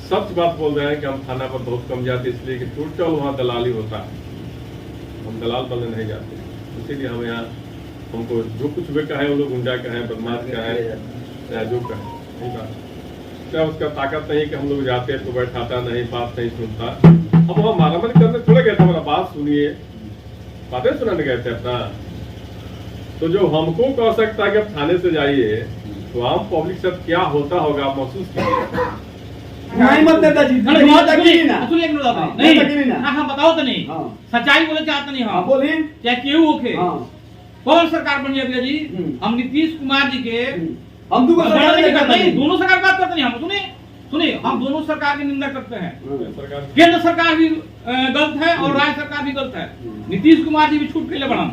सच बात बोल रहे हैं कि हम थाना पर बहुत कम जाते, इसलिए कि टोटल वहाँ दलाली होता है, हम दलाल बनने नहीं जाते। इसीलिए हम यहाँ, हमको जो कुछ भी कहे वो लोग गुंडा कहे, बदमाश कहे या जो कहे, नहीं बात क्या उसका ताकत नहीं कि हम लोग जाते तो बैठाता नहीं, बात नहीं सुनता। अब वहाँ मारामारी करने थोड़ा गया था, हमारा बात सुनिए, बातें सुनाने गए थे अपना। तो जो हमको कह सकता है कि आप थाने से जाइए तो आम पब्लिक से क्या होता होगा आप महसूस कीजिए। नहीं मत देता जी, नहीं हाँ बताओ तो नहीं, सच्चाई बोले चाहते नहीं हम, बोलिए चाहे क्यों होके कौन सरकार बनी है जी। हम नीतीश कुमार जी के हम दोनों सरकार बात करते नहीं, हम सुनिए हम दोनों सरकार की निंदा करते हैं। केंद्र सरकार भी गलत है और राज्य सरकार भी गलत है। नीतीश कुमार जी भी छूट के लिए बना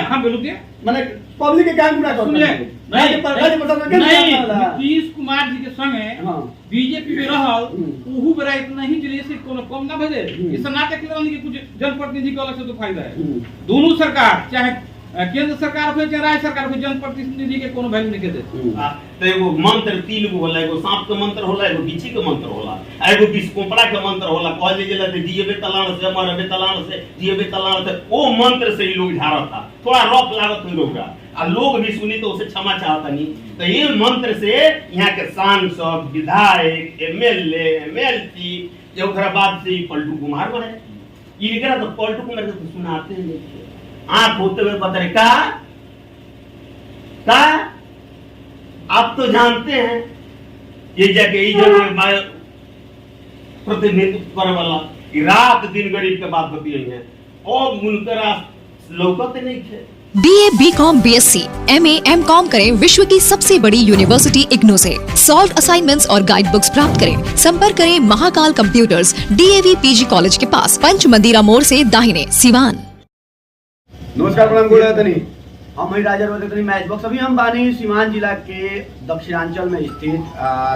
हाँ बिल्कुल मैंने पब्लिक के काम पूरा सुनिए नीतीश कुमार जी के संगे बीजेपी में रहल ओहू बेरा इतना ही जिले से कोनो कम ना भेजे। इस नाटक के कुछ जनप्रतिनिधि के अलग से तो फायदा है। दोनों सरकार चाहे केंद्र सरकार हो चाहे राज्य सरकार हो, जनप्रतिनिधि के कोनो वैल्यू नहीं देते। तो एगो मंत्र 3 गो होला, एगो सांप के मंत्र होला, एगो बिच्छी के मंत्र होला, एगो बिस्कोपड़ा के मंत्र होला। कहले जेला दे दिएबे तलाण से मरबे तलाण से दिएबे तलाण से, ओ मंत्र से ही लोग झाड़ता। थोड़ा रफ लागत हो लोग आ लोग भी सुनी तो उसे क्षमा चाहता नहीं। तो ये मंत्र से यहाँ के सांसद, विधायक, एमएलए, एमएलसी ये ओकरा बाद से पलटू कुमार बने। इनकरा तो पलटू कुमार के सुनाते हैं, आंख होते हुए पता नहीं का आप तो जानते हैं ये जगह प्रतिनिधित्व करने वाला रात दिन गरीब के बात होती है और उनका लौकते नहीं थे। BA, BCom, BSc, MA, MCom करें विश्व की सबसे बड़ी यूनिवर्सिटी इग्नू से। सॉल्व असाइनमेंट्स और गाइड बुक्स प्राप्त करें। संपर्क करें Mahakal computers, DAV PG college के पास, पंच मंदिरा मोड़ से दाहिने, सिवान। नमस्कार, प्रणाम गोड़ातनी। हम राजा रोतनी मैच बॉक्स। अभी हम बानी सीवान जिला के दक्षिणांचल में स्थित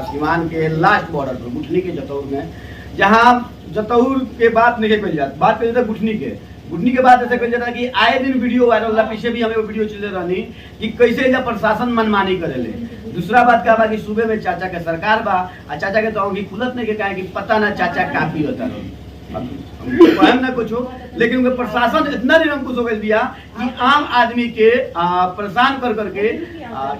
सीवान के लास्ट बॉर्डर पर गुठनी के जतौर में, जहां जतौर के बात नहीं कही जाती, बात कही जाता गुठनी के बाद ऐसा कही जाता कि आए दिन वीडियो वायरल होला। पीछे भी हमें वो वीडियो चले रहनी कि कैसे जब प्रशासन मनमानी करेले। दूसरा बात क्या बा कि सुबह में चाचा के सरकार बा आ चाचा के तो की खुलत नहीं के कहे कि पता ना चाचा काफी होता रहो ना कुछ हो, लेकिन उनके प्रशासन इतना निरंकुश हो गया दिया कि आम आदमी के परेशान कर करके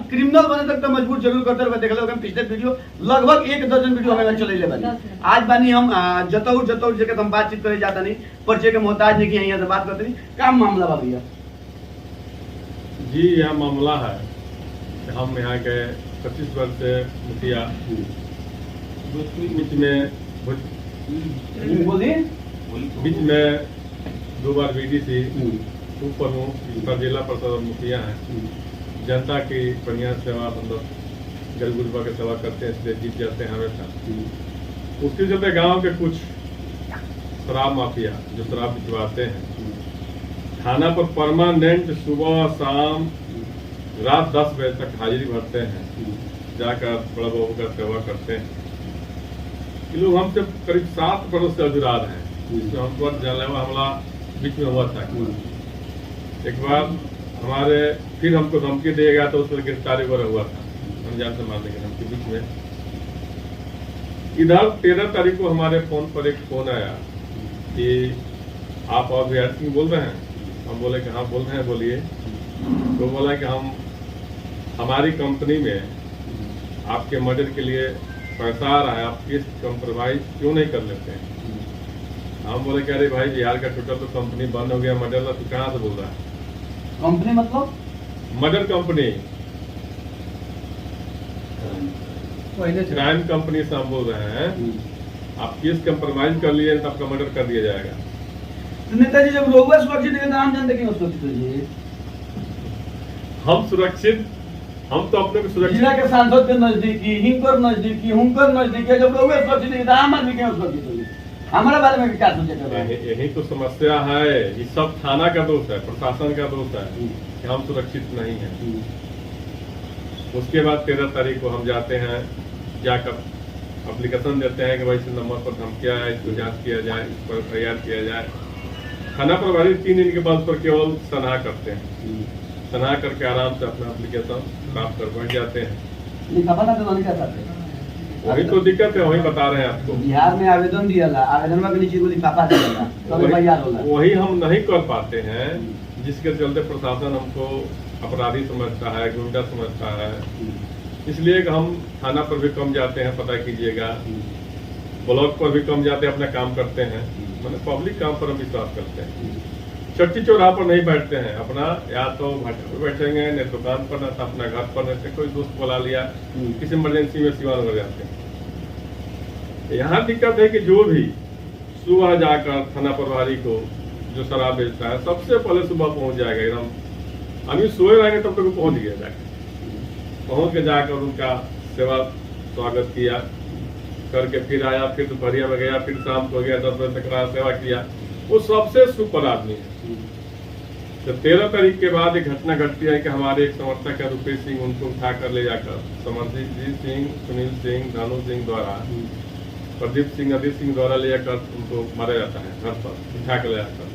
क्रिमिनल बने तक तो मजबूर जरूर करते रहे। देख लो पिछले वीडियो लगभग 1 दर्जन वीडियो हमें चले बानी। आज बानी हम जतौर जगह हम बातचीत करे जाता नहीं, परिचय के मोहताज नहीं कि यहाँ से बात करते नहीं। क्या मामला बा भैया जी? यह मामला है कि हम यहाँ के 25 वर्ष से मुखिया, बीच में 2 बार BDC, उप प्रमुख, जिला परिषद मुखिया हैं। जनता की बढ़िया सेवा, मतलब गरीब गुरबा की सेवा करते हैं, इसलिए जीत जाते हैं हमेशा। उसके चलते गांव के कुछ शराब माफिया जो शराब भिजवाते हैं, थाना पर परमानेंट सुबह शाम रात 10 बजे तक हाजिरी भरते हैं, जाकर बड़ा बाबू का सेवा करते हैं। ये लोग हमसे करीब 7 बरस से जुराद हैं। जिसमें हम पर जानलेवा हमला बीच में हुआ था। एक बार हमारे फिर हमको धमकी दिया गया तो उसमें गिरफ्तारी वगैरह हुआ था, अनजान से मारने के धमकी। बीच में इधर 13 तारीख को हमारे फोन पर एक फोन आया कि आप अभियान सिंह बोल रहे हैं। हम बोले कि हाँ बोल रहे हैं, बोलिए। तो बोला कि हम हमारी कंपनी में आपके मर्डर के लिए पैसा आ रहा है, आप केस कंप्रोमाइज क्यों नहीं कर लेते हैं? हम बोले कि अरे भाई बिहार का टोटल तो कंपनी बंद हो गया, मर्डर तो कहाँ से बोल रहा है? कंपनी मतलब मर्डर कंपनी, क्राइम कंपनी से हम बोल रहे हैं। आप केस कंप्रोमाइज कर लिए तो आपका मर्डर कर दिया जाएगा। तो नेताजी जब लोग सुरक्षित है, नाम जानते क्यों सुरक्षित? हम सुरक्षित, हम तो अपने को सुरक्षित, जिला के सांसद के नजदीकी, हिंकर नजदीकी, हुंकर नजदीकी, जब लोग सुरक्षित है, आम आदमी क्यों सुरक्षित? हमारे बारे में क्या सोचे? यही तो समस्या है। ये सब थाना का दोष है, प्रशासन का दोष है कि हम सुरक्षित नहीं हैं। उसके बाद 13 तारीख को हम जाते हैं, जाकर एप्लीकेशन देते हैं कि भाई इस नंबर पर धमकिया है, इसको जांच किया जाए, इस पर तैयार किया जाए। थाना प्रभारी 3 दिन के बाद पर केवल सलाह करते हैं, सलाह करके आराम से अपना एप्लीकेशन प्राप्त कर बैठ जाते हैं। वही तो दिक्कत है, वही बता रहे हैं आपको। बिहार में आवेदन दिया, आवेदन में नीचे को लिफाफा देगा तब तैयार होला। वही हम नहीं कर पाते हैं, जिसके चलते प्रशासन हमको अपराधी समझता है, गुंडा समझता है। इसलिए कि हम थाना पर भी कम जाते हैं, पता कीजिएगा, ब्लॉक पर भी कम जाते हैं, अपना काम करते हैं, मतलब पब्लिक काम पर हम विश्वास करते हैं। चट्टी चौराहा पर नहीं बैठते हैं, अपना या तो भाटा पर बैठेंगे, न दुकान पर, न तो अपना घर पर, न कोई दोस्त बुला लिया, किसी इमरजेंसी में सिवान हो जाते हैं। यहाँ दिक्कत है कि जो भी सुबह जाकर थाना प्रभारी को जो शराब बेचता है, सबसे पहले सुबह पहुंच जाएगा, एकदम आदमी सोए रहेंगे तब तक पहुंच गया, जाकर पहुंच के जाकर उनका सेवा स्वागत किया, करके फिर आया, फिर दोपहरिया में गया, फिर शाम को गया, 10 बजे तक सेवा किया। वो सबसे सुपर आदमी है। जब 13 तारीख के बाद एक घटना घटती है कि हमारे एक समर्थक है रुपेश सिंह, उनको उठा कर ले जाकर समरजीत सिंह, सुनील सिंह, धानु सिंह द्वारा, प्रदीप सिंह, अदित सिंह द्वारा ले जाकर उनको मारा जाता है, घर पर उठा कर ले जाकर।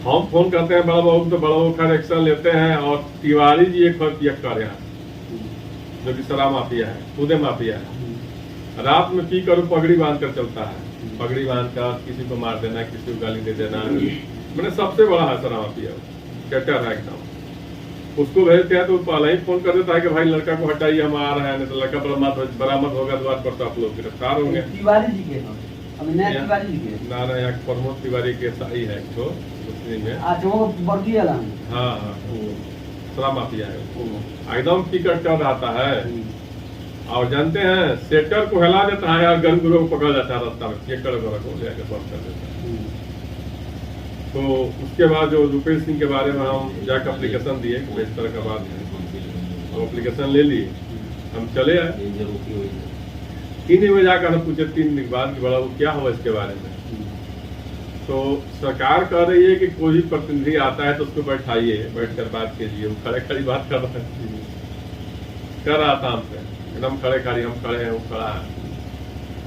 हम फोन करते हैं बड़ा बाबू, तो बड़ा बाबू खैर एक्शन लेते हैं। और तिवारी जी एक पियक्कर यहाँ, जो कि शराब माफिया है, खुदे माफिया है, रात में पी कर पगड़ी बांध कर चलता है, पगड़ी बांध कर किसी को मार देना, किसी को गाली दे देना, मैंने सबसे बड़ा है शराब माफिया, कैटर है एकदम। उसको भेजते हैं तो पहले ही फोन कर देता है कि भाई लड़का को हटाइए, हम आ रहे हैं, नहीं तो लड़का बरामद होगा, द्वार पर तो आप लोग गिरफ्तार होंगे। तिवारी जी के तिवारी जी के ना यहाँ प्रमोद तिवारी के सही है तो मुस्लिम है। हाँ, वो शराब माफिया है, एकदम टिकट कर रहता है। और जानते हैं, सेटर को हिला देता है और गरीब लोगों को पकड़ जाता है रास्ता में, चेकर वगैरह को लेकर बंद कर देता है। तो उसके बाद जो रुपेश सिंह के बारे में हम जाकर एप्लीकेशन दिए कि इस तरह का बात है, हम एप्लीकेशन ले लिए, हम चले आए। 3 दिन में जाकर हम पूछे 3 दिन के बाद कि बड़ा वो क्या हुआ इसके बारे में। तो सरकार कह रही है कि कोई भी प्रतिनिधि आता है तो उसको बैठाइए, बैठकर बात कीजिए। वो खड़े खड़ी बात कर रहा था हमसे, एकदम खड़े खड़ी, हम खड़े हैं, वो खड़ा है,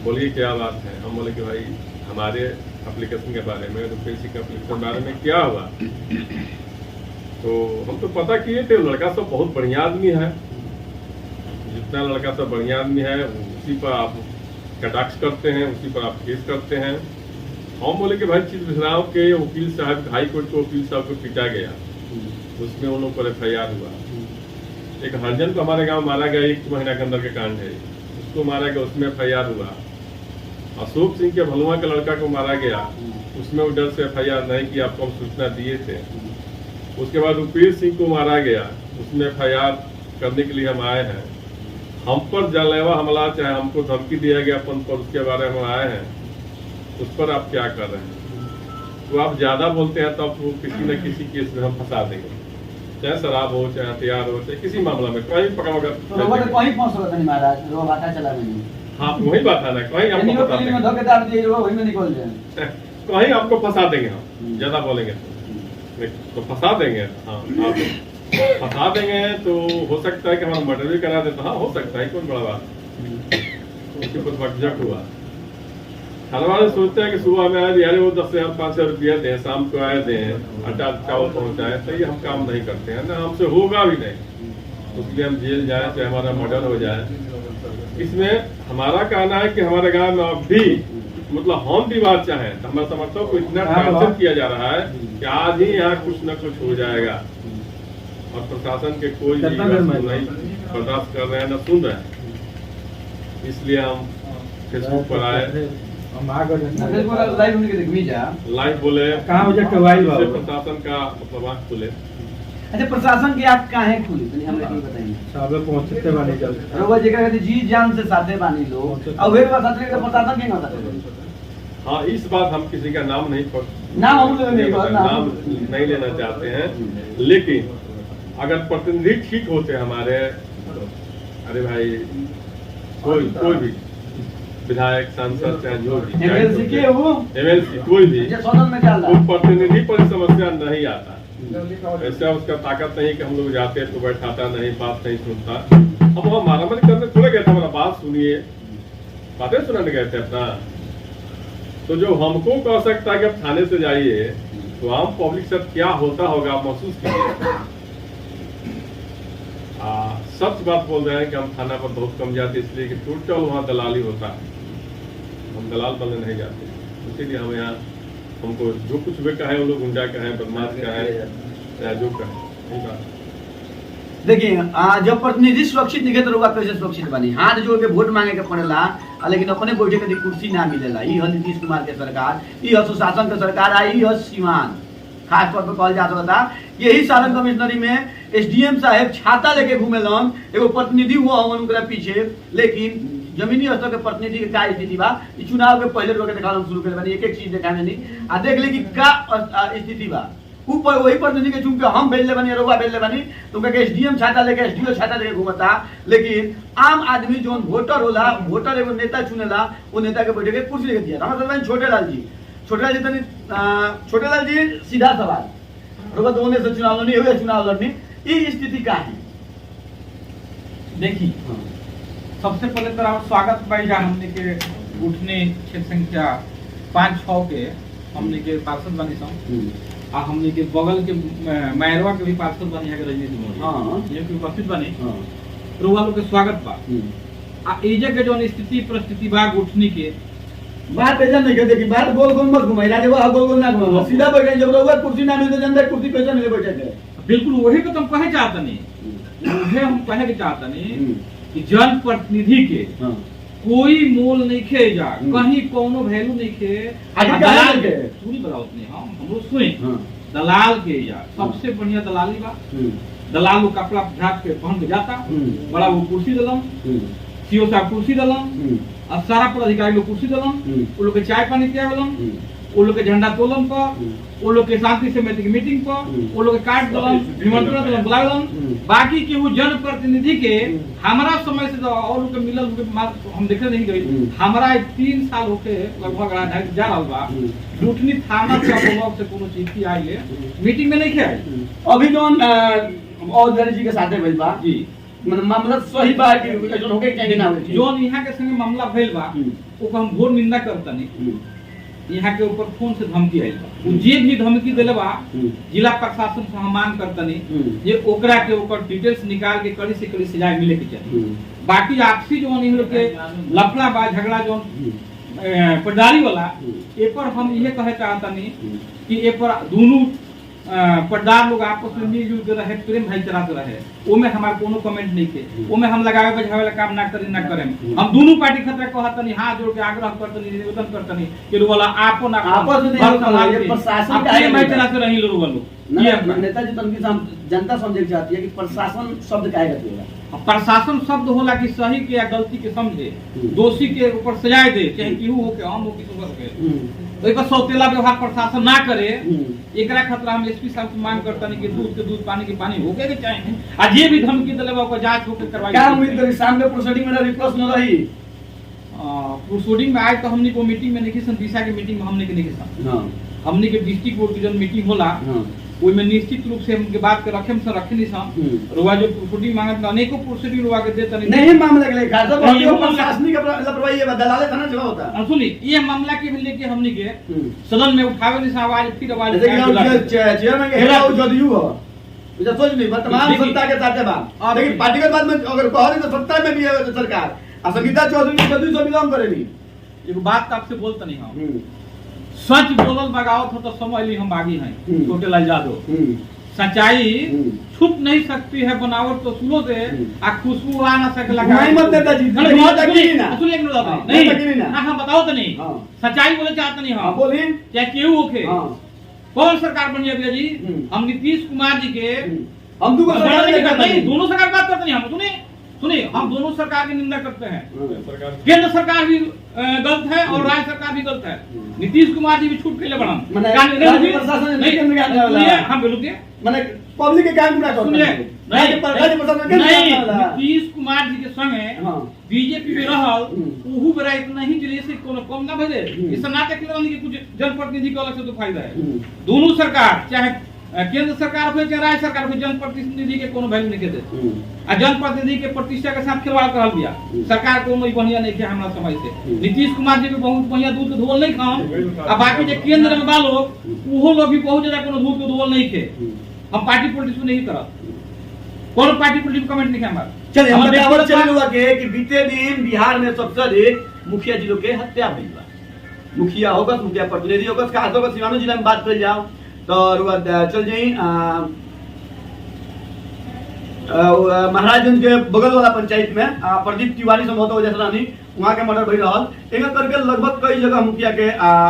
बोलिए क्या बात है। हम बोले कि भाई हमारे एप्लीकेशन के बारे में, रुपेश सिंह के एप्लीकेशन के बारे में क्या हुआ। तो हम तो पता किए थे, लड़का सब बहुत बढ़िया आदमी है, जितना लड़का सब बढ़िया आदमी है उसी पर आप कटाक्ष करते हैं, उसी पर आप केस करते हैं। हम बोले कि भाई चीज विश्राम के वकील साहब, हाई कोर्ट के वकील साहब को पीटा गया, उसमें उन लोगों पर FIR हुआ। एक हरजन को हमारे गांव मारा गया, 1 महीना के अंदर के कांड है, उसको मारा गया, उसमें FIR हुआ। अशोक सिंह के भलुआ के लड़का को मारा गया, उसमें वो डर से FIR नहीं किया, आपको हम सूचना दिए थे। उसके बाद रुपेश सिंह को मारा गया, उसमें FIR करने के लिए हम आए हैं। हम पर जानलेवा हमला, चाहे हमको धमकी दिया गया अपन पर, उसके बारे में आए हैं, उस पर आप क्या कर रहे हैं। तो आप ज्यादा बोलते हैं तो आप किसी न किसी केस में हम फंसा देंगे, चाहे शराब हो, चाहे हथियार हो, चाहे किसी मामला में कहीं पकड़ा होगा। हाँ, वही बात है ना, कहीं आपको फंसा देंगे, कहीं आपको फंसा देंगे हम, ज्यादा बोलेंगे तो फंसा देंगे। हाँ, आप फंसा देंगे तो हो सकता है कि हमारा मर्डर भी करा देता। हाँ, हो सकता है, कौन बड़ा बात। उसके ऊपर बकझक हुआ, हर वाले सोचते हैं कि सुबह में आए यार वो 10,000-5,000 रुपया दें, शाम को आए दें, आटा चावल पहुँचाए, तो ये हम काम नहीं करते हैं ना, हमसे होगा भी नहीं। उसलिए हम जेल जाए, चाहे हमारा मर्डर हो जाए। इसमें हमारा कहना है कि हमारे गाँव में अब भी मतलब हम भी बात चाहें तो हमारे समर्थकों को इतना टार्चर किया जा रहा है कि आज ही यहाँ कुछ न कुछ हो जाएगा, और प्रशासन के कोई भी नहीं बर्दाश्त कर रहे हैं, न सुन रहे हैं। इसलिए हम फेसबुक पर आए, लाइव बोले, प्रशासन का मतलब आँख खुले। अच्छा, प्रशासन की आँख काहे खुली, हमें नहीं बताइए। पहुंचते बानी जल्दी जी जान से साथे बानी लोग, और वे प्रशासन के होता है। हाँ, इस बात हम किसी का नाम नहीं नाम नहीं लेना चाहते हैं, लेकिन अगर प्रतिनिधि ठीक होते हमारे, अरे भाई कोई भी विधायक, सांसद, चाहे जो भी MLC कोई भी, वो प्रतिनिधि पर समस्या नहीं आता। ऐसा उसका ताकत नहीं कि हम लोग जाते हैं तो बैठाता नहीं, बात नहीं सुनता। अब वो मारामारी करने थोड़े गए थे, हमारा बात सुनिए, बातें सुनाने गए थे अपना। तो जो हमको कह सकता है कि अब थाने से जाइए, तो आम पब्लिक से क्या होता होगा आप महसूस कीजिए। सच बात बोल रहे हैं कि हम थाना पर बहुत कम जाते, इसलिए कि टोटल वहाँ दलाली होता है, हम दलाल बनने नहीं जाते। इसीलिए हम यहाँ, हमको जो कुछ भी कहे वो लोग गुंडा कहे, बदमाश कहे, या जो कहे, यही बात है। देखिए जब प्रतिनिधि सुरक्षित निकले तो कैसे सुरक्षित बनी, हाथ जोड़ के वोट मांगे के पड़ेला, लेकिन अपने बैठे के कुर्सी ना मिलेला। ई है नीतीश कुमार के सरकार, ई है सुशासन के सरकार, आई है सीमान। खास तौर पर कहल जाता था यही सारण कमिश्नरी में एसडीएम साहब छाता लेके घूमेलन, एगो प्रतिनिधि हुआ हमन उनके पीछे, लेकिन जमीनी स्तर के प्रतिनिधि के का स्थिति बा, ई चुनाव के पहले रोके दिखाना शुरू कर बानी, एक एक चीज दिखाने नहीं आ देख ले कि का स्थिति बा। ऊपर वही प्रतिनिधि के चूंकि हम भेजले बानी, रोगा भेजले बानी, तो के एसडीएम छाता लेके एसडीओ छाता लेके घूमता, लेकिन आम आदमी जो वोटर होला, वोटर एगो नेता चुनेला, वो नेता के बैठे के कुर्सी लेके दिया। हमारे छोटेलाल जी तनी छोटेलाल जी सीधा सवाल, रोगा दोने से चुनाव लड़नी हुए, चुनाव लड़नी ये स्थिति का है। देखिए सबसे पहले तो आप स्वागत भाई जान हमने के उठने क्षेत्र संख्या 5-6 के हमने के पार्षद बनी सं आ हमने के बगल के मैरवा के भी पार्षद बनी है रजनीश मोदी, हां ये भी उपस्थित बनी, हां रोवा लोग के स्वागत बा। आ एजे के जो स्थिति परिस्थिति बा उठने के बात पे नहीं के देखी, बात गोल गोल मत घुमाई, राजे वो गोल गोल ना घुमाओ, सीधा बैठे जब रोगा कुर्सी ना मिलते जनता कुर्सी कैसे मिले बैठे थे। बिल्कुल वही तो तुम कहे चाहते नहीं, वही हम कहे के चाहते नहीं कि जन प्रतिनिधि के कोई मोल नहीं खे जा, कहीं कोनो वैल्यू नहीं खे, दलाल के पूरी बताओ नहीं, हम लोग सुने दलाल के जा सबसे बढ़िया दलाली बा। दलाल वो कपड़ा झाप के पहन के जाता, बड़ा वो कुर्सी दलम, सीओ साहब कुर्सी दलम, और सारा पदाधिकारी लोग कुर्सी दलम, वो लोग के चाय पानी पियावलम, वो लोग के झंडा तोलम पर, वो लोग के शांति समिति की मीटिंग पर, वो लोग के कार्ड दलम, निमंत्रण दलम बुलावलम। बाकी के वो जन प्रतिनिधि के हमारा समय से और लोग के मिलल हम देखे नहीं गई, हमारा 3 साल होके लगभग जा रहा बा, लूटनी थाना से लोग से कोनो चीज की आई है मीटिंग में नहीं खाई। अभी जोन औधरी जी के साथे भइल बा जी, मतलब मामला सही बा कि जोन होके चाहिए ना होके, जोन यहाँ के संगे मामला भइल बा ओको हम घोर निंदा करतनी। यहाँ के ऊपर फोन से धमकी आई बा, वो जे भी धमकी देले बा जिला प्रशासन से हम मांग करतनी ये ओकरा के ऊपर डिटेल्स निकाल के कड़ी से कड़ी सजा मिले के चाहिए। बाकी आपसी जो नहीं लोग के लफड़ा बा झगड़ा जो पटदारी वाला ए पर हम ये कहे चाहतनी कि ए पर दोनों पटदार लोग आपस में मिलजुल के रहे, प्रेम भाईचारा से रहे, ओमे हमार कोनो कमेंट नहीं थे, ओमे हम लगावे बजावे वाला काम ना करें ना करें। हम दोनों पार्टी खतरा कहतनी, हाथ जोड़ के आग्रह करतनी, निवेदन करतनी कि वाला आपो ना आपस में प्रशासन का भाईचारा से रही लोग वालों नेताजी तनकी जनता समझे चाहती है कि प्रशासन शब्द काहे कहते हैं। प्रशासन शब्द होला कि सही के या गलती के समझे, दोषी के ऊपर सजाए दे, चाहे केहू हो के हम हो किसी के ओइ पर सौतेला व्यवहार प्रशासन ना करे। एकरा खतरा हम एसपी साहब से मांग करतनी कि दूध के दूध पानी के पानी होके के चाहिए, आ जे भी धमकी देले बा ओकर जांच होके करवाई। क्या उम्मीद करी सामने प्रोसीडिंग में रिक्वेस्ट न रही? प्रोसीडिंग में आज तो हमने को मीटिंग में नहीं सन, दिशा की मीटिंग में हमने के नहीं सन। हां हमने के डिस्ट्रिक्ट बोर्ड की जो मीटिंग होला ओइ में निश्चित रूप से हमके बात के रखे से रखनी सन। रुआ जो प्रोसीडिंग मांगत अनेको प्रोसीडिंग रुआ के देता नहीं मामला के लेखा सब प्रशासनिक लापरवाही है, दलाले थाना चला होता। सुनी ये मामला के लेके हमने के सदन में उठावे नहीं आवाज, फिर आवाज चेयरमैन के हेला जदयू हो मुझे सोच नहीं वर्तमान सत्ता के साथ बा, लेकिन पार्टी के बाद में अगर कह तो सत्ता में भी है सरकार, आ संगीता चौधरी जदयू से बिलोंग करेली। एगो बात आपसे बोलता नहीं हम सच बोलल बगावत हो तो समझ ली हम आगे हैं। छोटेलाल यादव सच्चाई छुप नहीं सकती है बनावट तो सुनो से आ खुशबू आ ना सकेला। नहीं मत देता जी, नहीं ना सुन एक नहीं ना हम बताओ तो नहीं सच्चाई बोले चाहते नहीं हम बोली क्या क्यों होके कौन सरकार बनी है जी? हम नीतीश कुमार जी के हम दोनों सरकार बात करते नहीं, हम सुनिए हम दोनों सरकार की निंदा करते हैं। केंद्र सरकार भी गलत है और राज्य सरकार भी गलत है। नीतीश कुमार जी भी छूट के लिए बढ़ा हम बोलूंगे मैंने पब्लिक के काम पूरा नीतीश कुमार जी के संगे बीजेपी में रहल ओहू बेरा इतना ही जिले से कोनो कम ना भले इस नाटक के कुछ जनप्रतिनिधि के अलग से तो फायदा है। दोनों सरकार चाहे केंद्र सरकार हो चाहे राज्य सरकार हो जनप्रतिनिधि के कोनो वैल्यू नहीं देते आ जनप्रतिनिधि के प्रतिष्ठा के साथ खिलवाड़ करल दिया। सरकार कोनो बढ़िया नहीं किया हमरा समझ से। नीतीश कुमार जी भी बहुत बढ़िया दूध के धोल नहीं खाओ आ बाकी जो केंद्र में बा लोग ओहो लोग भी बहुत ज्यादा कोनो दूध के धोल नहीं खे। हम पार्टी पॉलिटिक्स में नहीं करब, कोनो पार्टी पॉलिटिक्स कमेंट नहीं है हमारा। चलिए हम हमारे बतावत व्यक्तिगत चल हुआ के कि बीते दिन बिहार में सबसे अधिक मुखिया जी लोग के हत्या भइल बा। मुखिया होगा, मुखिया प्रतिनिधि होगा, खास तौर पर सिवान जिला में बात कर जाओ तो चल जाई महाराजगंज के बगल वाला पंचायत में प्रदीप तिवारी संभवतः वजह से वहाँ के मर्डर भई रहल। एक करके लगभग कई जगह मुखिया के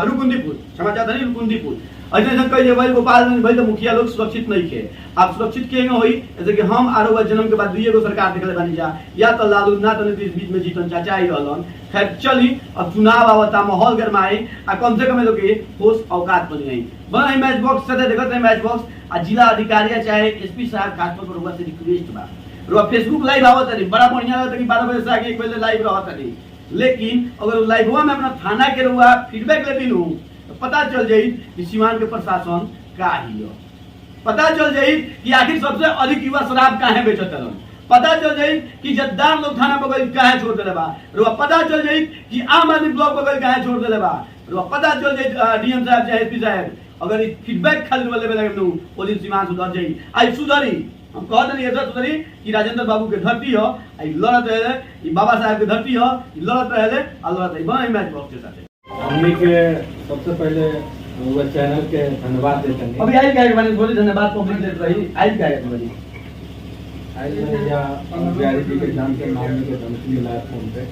रुकुंदीपुर समाचार था रुकुंदीपुर ऐसे ऐसे कई जगह गोपालगंज भाई तो मुखिया लोग सुरक्षित नहीं थे। आप सुरक्षित किए हुई जैसे कि हम आरो जन्म के बाद दुइये गो सरकार देखले बानी जा, या तो लालू ना तो नीतीश बीच में जीतन चाचा ही रहलन। खैर चली अब चुनाव आवता, माहौल गरमाई आ कम से कम लोग के होश औकात बन गई। बना मैच बॉक्स से देखत है मैच बॉक्स आ जिला अधिकारी चाहे एसपी साहब खास तौर पर रुआ से रिक्वेस्ट बा। रुआ फेसबुक लाइव आवत है बड़ा बढ़िया लगता कि 12 बजे से आगे 1 बजे लाइव रहत है, लेकिन अगर लाइववा में अपना थाना के रुआ फीडबैक लेती हूं तो पता चल जाई कि सीवान के प्रशासन का ही हो। पता चल जाई कि आखिर सबसे अधिक युवा शराब काहे बेचत रहन। पता चल जाई कि जद्दार लोग थाना बगल काहे छोड़ देले बा। रुआ पता चल जाई कि आम आदमी ब्लॉक बगल काहे छोड़ देले बा। रुआ पता चल जाई डीएम साहब चाहे एसपी साहब अगर फीडबैक खाली लेवे लगे नु ओ दिन सीमा सुधर जाई। आई सुधरी हम कहते नहीं ऐसा सुधरी कि राजेंद्र बाबू के धरती हो, आई लड़त रहे, ई बाबा साहब के धरती हो, ई लड़त रहे आ लड़त रही। बना मैच बॉक्स के साथ हमने के सबसे पहले वो चैनल के धन्यवाद देते हैं। अभी आई क्या बने बोली धन्यवाद पब्लिक देत रही। आई क्या बनी आज मैं या बिहारी जी के एग्जाम के मामले के धमकी मिला फोन पे,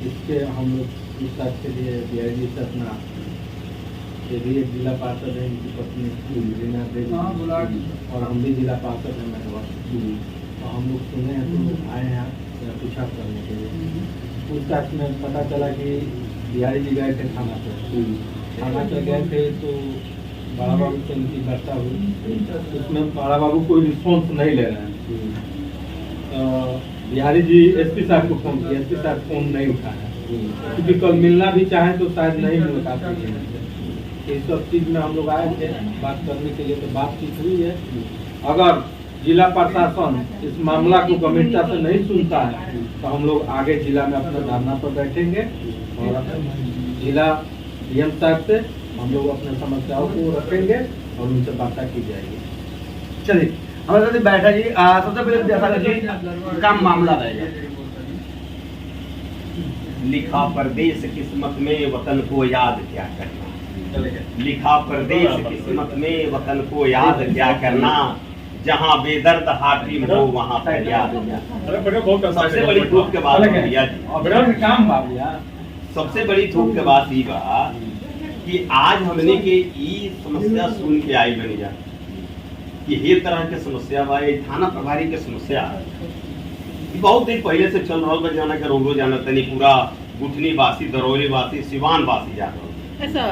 इसके हम लोग पूछताछ के लिए बिहारी जी से अपना भी एक जिला पार्षद है, इनकी पत्नी रीना देवी और हम भी जिला पार्षद हैं मेरे। तो हम लोग सुने हैं तो आए हैं पूछा करने के लिए। पूछताछ में पता चला कि बिहारी जी गए थे थाना पे, थाना पे गए थे तो बड़ा बाबू से उनकी वार्ता हुई, उसमें बड़ा बाबू कोई रिस्पॉन्स नहीं ले रहे हैं। तो बिहारी जी एसपी साहब को फोन किया, एसपी साहब फोन नहीं उठाया क्योंकि कल मिलना भी चाहे तो शायद नहीं मुलाकात होगी। इस सब चीज में हम लोग आए थे बात करने के लिए, तो बातचीत हुई है। अगर जिला प्रशासन इस मामला को गंभीरता से नहीं सुनता है तो हम लोग आगे जिला में अपना धरना पर बैठेंगे और जिला डीएम साहब से हम लोग अपने समस्याओं को रखेंगे और उनसे बात की जाएगी। चलिए हमारे साथ बैठा जी सबसे पहले देखा जी काम मामला रहेगा। लिखा परदेश किस्मत में वतन को याद क्या करना, लिखा परदेश किस्मत में वतन को याद क्या करना, जहाँ बेदर्द हाकिम हो वहाँ फरियाद क्या। सबसे बड़ी दुख के बात भैया जी, सबसे बड़ी दुख के बात ये बा कि आज हमने के ई समस्या सुन के आई बनी जा कि ये तरह के समस्या बा, ये थाना प्रभारी के समस्या बहुत दिन पहले से चल रहा है। जाना के रोगो जाना तनी पूरा गुठनी वासी, दरौली वासी, सिवान वासी जा रहा।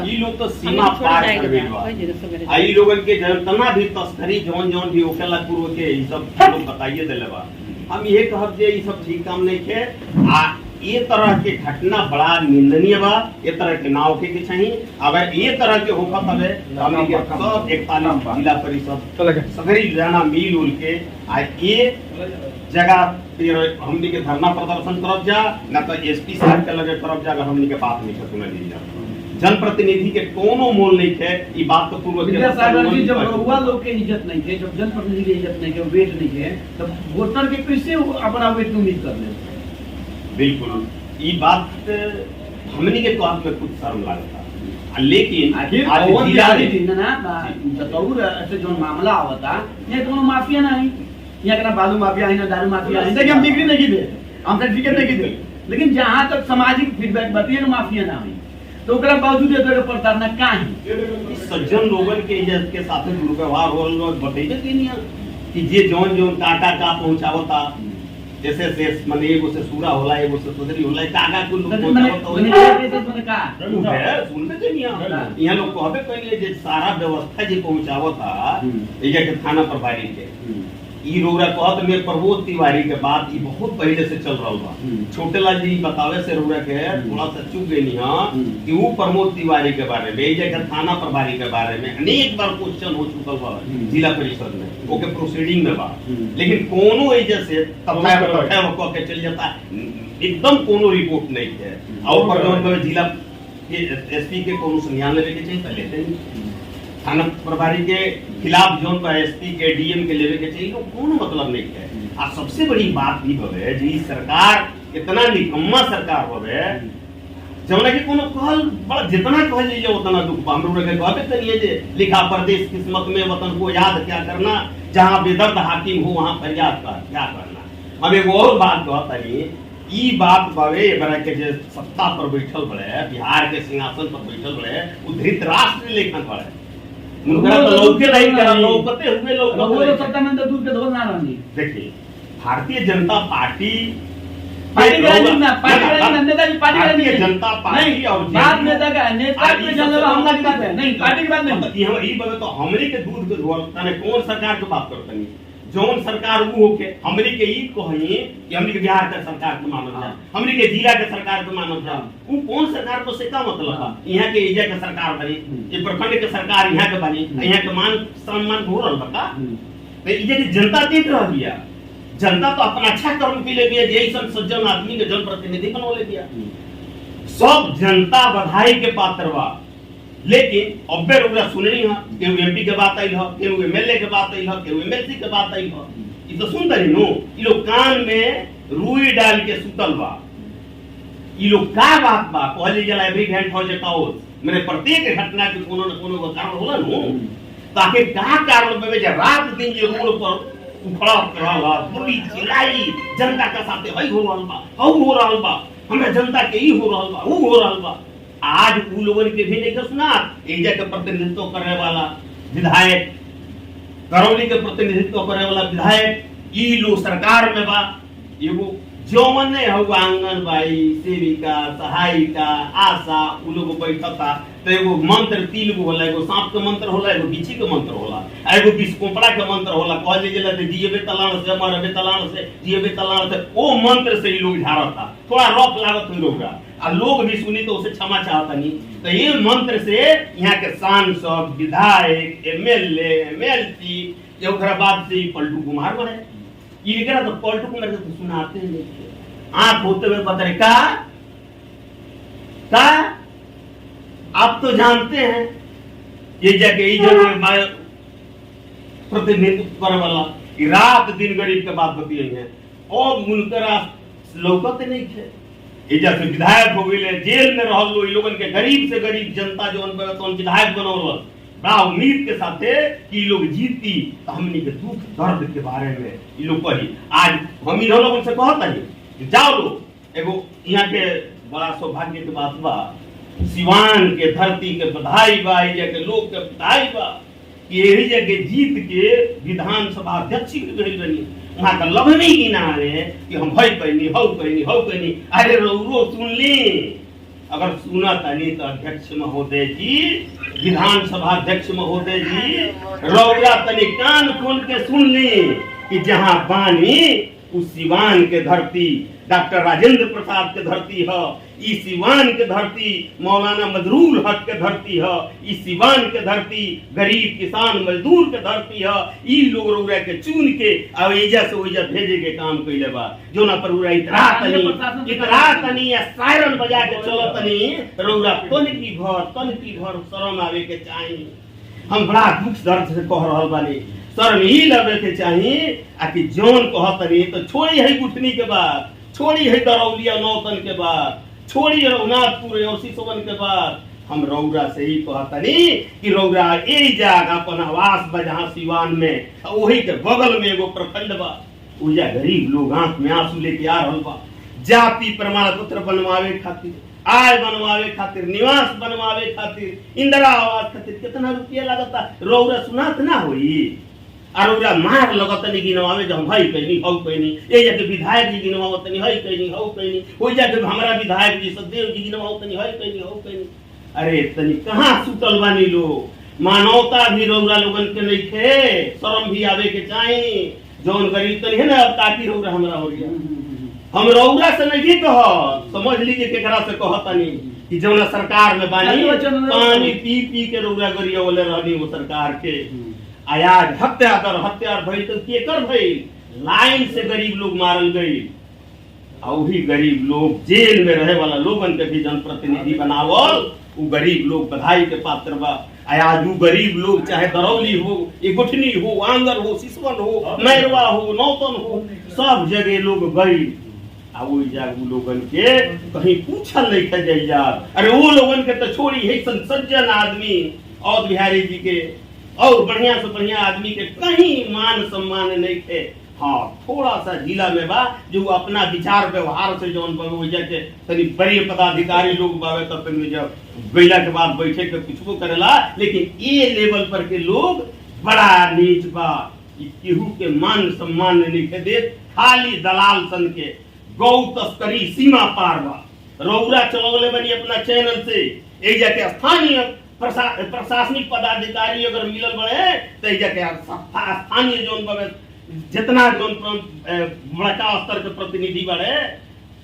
ई लोग तो सीमा पार कर गइल बा। आई लोगन के तना भी तस्करी जौन जौन भी ओकेला पूर्व के ई सब लोग बताइए देले बा। हम ये कहब जे ई सब ठीक काम नहीं के आ ये तरह के घटना बड़ा निंदनीय बा। ये तरह के ना होके के चाहिए। अगर ये तरह के होखत हवे हमनी के सब 41 जिला परिषद सगरी जाना मिल उल के आ ये जगह फिर हमनी के धरना प्रदर्शन करब जा ना तो एसपी साहब के लगे करब जा। हमनी के बात नहीं सुनने दी जा, जनप्रतिनिधि के कोनो मोल नहीं है। ये बात तो पूर्व के जब रउआ लोग के इज्जत नहीं है, जब जनप्रतिनिधि के इज्जत नहीं है, वेट नहीं है, तब वोटर के कैसे अपना वेट उम्मीद कर ले। बिल्कुल ये बात हमनी के तो आप में कुछ शर्म लगता, लेकिन आज ऐसे जो मामला होता ये तो माफिया नहीं, यहाँ के ना बालू माफिया है ना दारू माफिया है, हम डिग्री नहीं दे, हम सर्टिफिकेट नहीं दे, लेकिन जहाँ तक सामाजिक फीडबैक बताइए ना माफिया ना हुई तो ओकरा बावजूद एकर प्रताड़ना काहे। सज्जन लोगन के इज्जत के साथ दुर्व्यवहार हो रहा बताइए कि नहीं कि जे जौन जौन काटा का पहुंचावता जैसे से माने एगो से सूरा होला, एगो से सुधरी होला, कागा कुल लोग पहुंचावता है सुनबे के नहीं यहां लोग कहबे कइले जे सारा व्यवस्था जे पहुंचावता एजा के थाना प्रभारी के ई रोगरा कहत में प्रबोध तिवारी के बात ई बहुत पहले से चल रहा बा। छोटेलाल जी बतावे से रोगरा के थोड़ा सा चुप गई हां कि वो प्रमोद तिवारी के बारे में एजा के थाना प्रभारी के बारे में अनेक बार क्वेश्चन हो चुकल बा जिला परिषद में, ओके प्रोसीडिंग में बा, लेकिन कोनो एजा से तथ्य को के चल जाता एकदम कोनो रिपोर्ट नहीं है। और पर जिला के एसपी के कोनो संज्ञान लेवे के चाहिए लेते नहीं, थाना प्रभारी के खिलाफ जोन पर एसपी के डीएम के लेवे के चाहिए कोनो मतलब नहीं है। आ सबसे बड़ी बात भी हवे जी सरकार इतना निकम्मा सरकार हवे जौना कि कोनो कहल बड़ा जितना कहल जाइए उतना दुख बा। हम लोग के कहबे करिए जे लिखा परदेश किस्मत में वतन को याद क्या करना, जहां बेदर्द हाकिम हो वहां फरियाद का क्या करना। अब एगो और बात कहतनी, ई बात बावे बड़ा के जे सत्ता पर बैठल बड़े, बिहार के सिंहासन पर बैठल बड़े, वो धृतराष्ट्र लेखन बड़े, उनका तो लौके नहीं करा, लौकते हुए लौकते सत्ता में तो दूध के धोल ना रहनी। देखिए भारतीय जनता पार्टी पार्टी जनता पार्टी और बात नेता का नेता पे चलने हमला की बात है नहीं, पार्टी की बात नहीं। हम ई बात तो हमरे के दूध के धोल तने कौन सरकार के बात करत नहीं, जौन सरकार वो होके हमरे के ई कही कि हमरे के बिहार के सरकार के मानल जा, हमरे के जिला के सरकार के मानल जा, वो कौन सरकार तो से का मतलब बा। यहां के एजा के सरकार बनी, ये प्रखंड के सरकार यहां के बनी, यहां के मान सम्मान हो रहल बा का। तो ये जनता देख रही है, जनता तो अपना अच्छा कर्म के लिए भी यही सब सज्जन आदमी के जनप्रतिनिधि बनौले दिया। सब जनता बधाई के पात्र बा, लेकिन अब्बे रुआ सुननी है केहू एमपी के बात आइल ह, केहू एमएलए के बात आइल ह, केहू एमएलसी के बात आइल ह। ई तो सुन तनी नो, ई लोग कान में रुई डाल के सुतल बा। ई लोग का बात बा कहली जला एवरी घंट हो जटाओ, मैंने प्रत्येक घटना के कोनो न कोनो कारण होला नो, ताकि का कारण बे जे रात दिन जे रोड पर उखड़ा रहला, पूरी चिल्लाई जनता के साथे हई हो रहल बा, हऊ हो रहल बा, हमरा जनता के ई हो रहल बा, ऊ हो रहल बा। आज उ लोगन के भी नहीं सुना, एजा के प्रतिनिधित्व करने वाला विधायक, करौली के प्रतिनिधित्व करने वाला विधायक, ई लोग सरकार में बा। एगो जौवन नहीं हो आंगनबाड़ी सेविका सहायिका आशा उ लोग बैठता, तो एगो मंत्र 3 गो होला, एगो सांप के मंत्र होला, एगो बिच्छी के मंत्र होला, एगो बिस्कोपड़ा के मंत्र होला। कहल जेला ते जियबे तलाण से मरबे तलाण से, जियबे तलाण से, ओ मंत्र से ई लोग झाड़ता। थोड़ा रफ लागत हुई लोग आ लोग भी सुनी तो उसे क्षमा चाहता नहीं। तो ये मंत्र से यहाँ के सांसद विधायक एमएलए एमएलसी ओकरा बाद से पलटू कुमार बने, ये तो पलटू कुमार तो सुनाते नहीं, आंख होते हुए बता रहे का आप तो जानते हैं ये जगह प्रतिनिधित्व करने वाला रात दिन गरीब के बात बतिये हैं और मुनकरा लौकते नहीं थे। एजा से विधायक हो गए, जेल में रहल लो, लोगन के गरीब से गरीब जनता जो विधायक बनौल बड़ा उम्मीद के साथ कि लोग जीती तो हमनी के दुख दर्द के बारे में ये लोग कही। आज हम इन लोगों से कहता है जाओ लोग, एगो यहाँ के बड़ा सौभाग्य के बात बा, सिवान के धरती के बधाई बा, के लोग के बधाई बा कि यही जगह जीत के विधानसभा अध्यक्ष बनी। वहां का लभनी की ना रहे कि हम भई कहनी हौ कहनी हौ कहनी, अरे रो सुन ली। अगर सुना तनी तो अध्यक्ष महोदय जी, विधानसभा अध्यक्ष महोदय जी, रौरा तनी कान खोल के सुन ली कि जहां बानी उस सिवान के धरती डॉक्टर राजेंद्र प्रसाद के धरती है, इस सिवान के धरती मौलाना मजरूल हक के धरती है, इस सिवान के धरती गरीब किसान मजदूर के धरती है। ई लोग रौरा के चुन के अब एजा से ओजा भेजे के काम कइले बा, जो ना पर उरा इतरा तनी या सायरन बजा के चलो तनी रौरा तन की घर शर्म आवे के चाहिए। हम बड़ा दुख दर्द से कह रहल बानी, शर्म ही लगे के चाहिए कि जौन कहतनी तो छोड़ी है गुठनी के बाद, छोड़ी है दरौलिया नौतन के बाद, छोड़ी रघुनाथपुर और सिसवन के बाद। हम रौरा से ही कहतनी कि रौरा ए जाग अपन आवास बा जहां सिवान में, वही के बगल में एगो प्रखंड बा, उजा गरीब लोग आंख में आंसू लेके आ रहल बा, जाति प्रमाण पत्र बनवावे खातिर, आय बनवावे खातिर, निवास बनवावे खातिर, इंदिरा आवास खातिर कितना रुपया लगता रौरा सुनात ना होई। और मार लगतनी गिनवावे जब भाई कहनी हौ कहनी, ए जाके विधायक जी गिनवावतनी हई कहनी हौ कहनी, हो जाके हमरा विधायक जी सदेव जी गिनवावतनी हई कहनी हौ कहनी। अरे तनी कहां सुतल बानी लो, मानवता भी रौरा लोगन के नहीं थे, शर्म भी आवे के चाहिए। जौन गरीब तनी है ना अब ताकि रौरा हमरा हो गया, हम रौरा से नहीं कह, समझ लीजिए केकरा से कहतनी कि जौन सरकार में बानी पानी पी पी के रौरा गरिया वाले रहनी वो सरकार के। आज हत्यार भइल तो केकर भइल, लाइन से गरीब लोग मारल गई, और वही गरीब लोग जेल में रहे वाला लोगन के भी जनप्रतिनिधि बनावल, वो गरीब लोग बधाई के पात्र बा। आज वो गरीब लोग चाहे दरौली हो, गुठनी हो, आंगर हो, सिसवन हो, मैरवा हो, नौतन हो, सब जगह लोग गई आ वो जागू लोगन के कहीं पूछल नहीं थे जाइया। अरे वो लोगन के तो छोड़ी है सज्जन आदमी और बिहारी जी के और बढ़िया से बढ़िया आदमी के कहीं मान सम्मान नहीं थे। हाँ थोड़ा सा जिला में बा जो अपना विचार व्यवहार से जौन के तनी बड़े पदाधिकारी लोग बावे तब जब गैला के बाद बैठे के कुछ करेला, लेकिन ये लेवल पर के लोग बड़ा नीच बा, केहू के मान सम्मान नहीं थे दे, खाली दलाल सन के गौ तस्करी सीमा पार बा। रौरा चलौले बनी अपना चैनल से एक जाके स्थानीय प्रशासनिक पदाधिकारी अगर मिलल बड़े तो एक जाके स्थानीय जोन बावे जितना जोन बड़का स्तर के प्रतिनिधि बड़े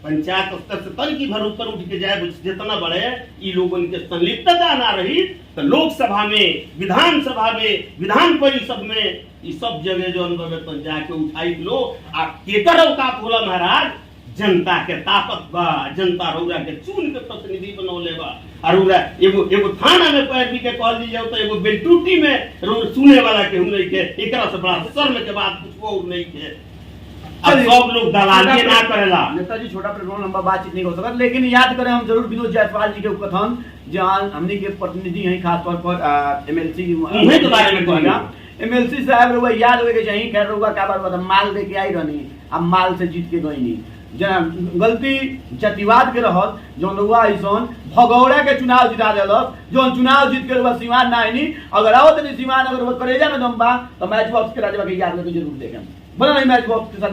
पंचायत स्तर से तन की भर ऊपर उठ के जाए जितना बड़े ये लोगों के संलिप्तता ना रही तो लोकसभा में, विधानसभा में, विधान परिषद में ये सब जगह जो तो जाके उठाई लो। आ केकर औकात होला महाराज, जनता के ताकत बा, जनता रौरा के चुन के प्रतिनिधि बनौले बा। और एगो थाना में पैर भी के कॉल दी जाओ तो एगो बेलटूटी में सुने वाला के नहीं के एकरा से बड़ा शर्म के बात कुछ और नहीं के। अब सब लोग दलाली ना करेला। नेताजी छोटा प्लेटफॉर्म लंबा बातचीत नहीं हो सकता, लेकिन याद करें हम जरूर विनोद जायसवाल जी के कथन जहां हमने के प्रतिनिधि हैं खासतौर पर एमएलसी के बारे में कहना एमएलसी साहब रउआ याद होवे के चाहिए। खैर रउआ का बात बता माल दे के आई रहनी, अब माल से जीत के गई नहीं। गलती जातिवाद के रहत जो रउआ ऐसन भगौड़ा के चुनाव जिता देलक, जो चुनाव जीत के रउआ सीमान ना आईनी। अगर आओ तनी सीमान अगर करेजा में दम बा तो मैच बॉक्स के राजवा के याद करके जरूर देखें। बना नहीं मैच बॉक्स के साथ